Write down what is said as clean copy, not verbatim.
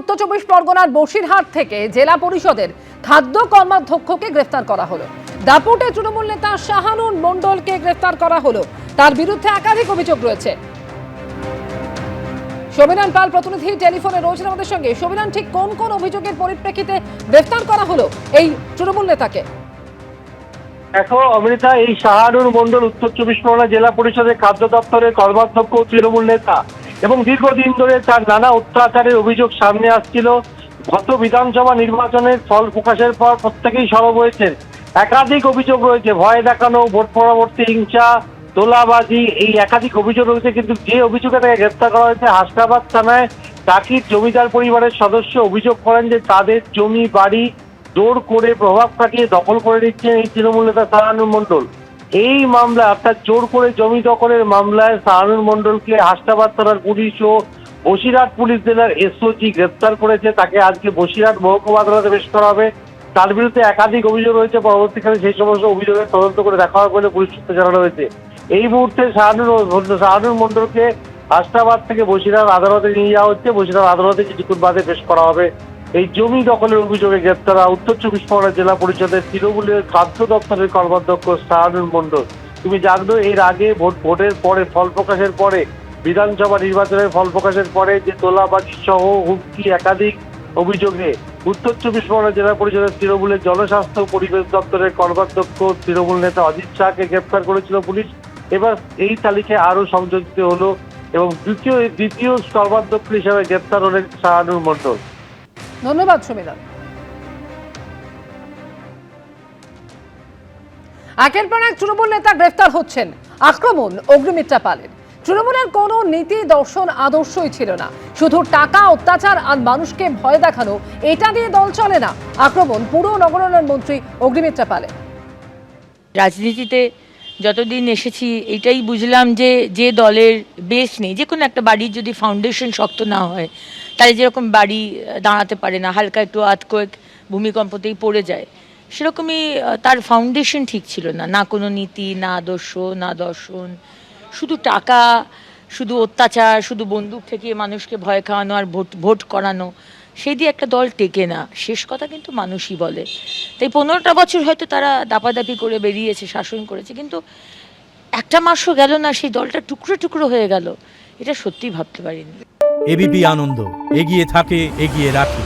উত্তর চব্বিশ পরগনার বসিরহাট থেকে জেলা পরিষদের খাদ্য কর্মাধ্যক্ষকে গ্রেফতার করা হলো। দাপুটে তৃণমূল নেতা শাহানুর মণ্ডলকে গ্রেফতার করা হলো। তার বিরুদ্ধে একাধিক অভিযোগ রয়েছে। শোভিনান পাল প্রতিনিধি টেলিফোনে রয়েছেন আমাদের সঙ্গে। শোভিনান, ঠিক কোন কোন অভিযোগের পরিপ্রেক্ষিতে গ্রেফতার করা হলো এই তৃণমূল নেতাকে? দেখো অমৃতা, এই শাহানুর মণ্ডল উত্তর চব্বিশ পরগনা জেলা পরিষদের খাদ্য দপ্তরের কর্মাধ্যক্ষ তৃণমূল নেতা এবং দীর্ঘদিন ধরে তার নানা অত্যাচারের অভিযোগ সামনে আসছিল। গত বিধানসভা নির্বাচনের ফল প্রকাশের পর প্রত্যেকেই সরব হয়েছেন। একাধিক অভিযোগ রয়েছে, ভয় দেখানো, ভোট পরবর্তী হিংসা, তোলাবাজি, এই একাধিক অভিযোগ রয়েছে। কিন্তু যে অভিযোগে তাকে গ্রেপ্তার করা হয়েছে, হাসনাবাদ থানায় টাকির জমিদার পরিবারের সদস্য অভিযোগ করেন যে তাদের জমি বাড়ি জোর করে প্রভাব খাটিয়ে দখল করে নিচ্ছেন এই তৃণমূল নেতা শাহানুর মণ্ডল। এই মামলা অর্থাৎ জোর করে জমি দখলের মামলায় শাহানুর মণ্ডলকে হাসনাবাদ থানার পুলিশ ও বসিরহাট পুলিশ জেলার এসওজি গ্রেপ্তার করেছে। তাকে আজকে বসিরহাট মহকুমা আদালতে পেশ করা হবে। তার বিরুদ্ধে একাধিক অভিযোগ রয়েছে। পরবর্তীকালে সেই সমস্ত অভিযোগের তদন্ত করে দেখা হবে বলে পুলিশ সূত্রে জানানো হয়েছে। এই মুহূর্তে শাহানুর মণ্ডলকে হাসনাবাদ থেকে বসিরহাট আদালতে নিয়ে যাওয়া হচ্ছে। বসিরহাট আদালতে কিছুক্ষণ বাদে পেশ করা হবে। এই জমি দখলের অভিযোগে গ্রেপ্তার উত্তর চব্বিশ পরগনা জেলা পরিষদের তৃণমূলের খাদ্য দপ্তরের কর্মাধ্যক্ষ শাহানুর মণ্ডল। তুমি জানো, এর আগে ভোটের পরে ফল প্রকাশের পরে বিধানসভা নির্বাচনের ফল প্রকাশের পরে যে তোলাবাজি সহ হুমকি একাধিক অভিযোগে উত্তর চব্বিশ পরগনা জেলা পরিষদের তৃণমূলের জনস্বাস্থ্য পরিবেশ দপ্তরের কর্মাধ্যক্ষ তৃণমূল নেতা অজিত শাহকে গ্রেপ্তার করেছিল পুলিশ। এবার এই তালিকায় আরো সংযোজিত হলো এবং দ্বিতীয় কর্মাধ্যক্ষ হিসেবে গ্রেপ্তার হলেন শাহানুর মণ্ডল। ধন্যবাদ শোভিনান। একের পর এক তৃণমূল নেতা গ্রেফতার হচ্ছেন। আক্রমণ অগ্নিমিত্রা পালের। তৃণমূলের কোনো নীতি দর্শন আদর্শই ছিল না, শুধু টাকা, অত্যাচার আর মানুষকে ভয় দেখানো, এটা দিয়ে দল চলে না। আক্রমণ পুর নগরায়ণ মন্ত্রী অগ্নিমিত্রা পালের। রাজনীতিতে যতদিন এসেছি এটাই বুঝলাম যে যে দলের বেস নেই, যে কোনো একটা বাড়ির যদি ফাউন্ডেশন শক্ত না হয় তাহলে যেরকম বাড়ি দাঁড়াতে পারে না, হালকা একটু আর্থকোয়েক ভূমিকম্পতেই পড়ে যায়, সেরকমই তার ফাউন্ডেশন ঠিক ছিল না। না কোনো নীতি, না আদর্শ, না দর্শন, শুধু টাকা, শুধু অত্যাচার, শুধু বন্দুক থেকে মানুষকে ভয় খাওয়ানো আর ভোট করানো, সেই দিয়ে একটা দল টেকে না। শেষ কথা কিন্তু মানুষই বলে। তাই 15টা বছর হয়তো তারা দাপাদাপি করে বেরিয়েছে, শাসন করেছে, কিন্তু একটা মাসও গেল না সেই দলটা টুকরো টুকরো হয়ে গেল। এটা সত্যিই ভাবতে পারিনি। এবিপি আনন্দ এগিয়ে থাকে, এগিয়ে রাখে।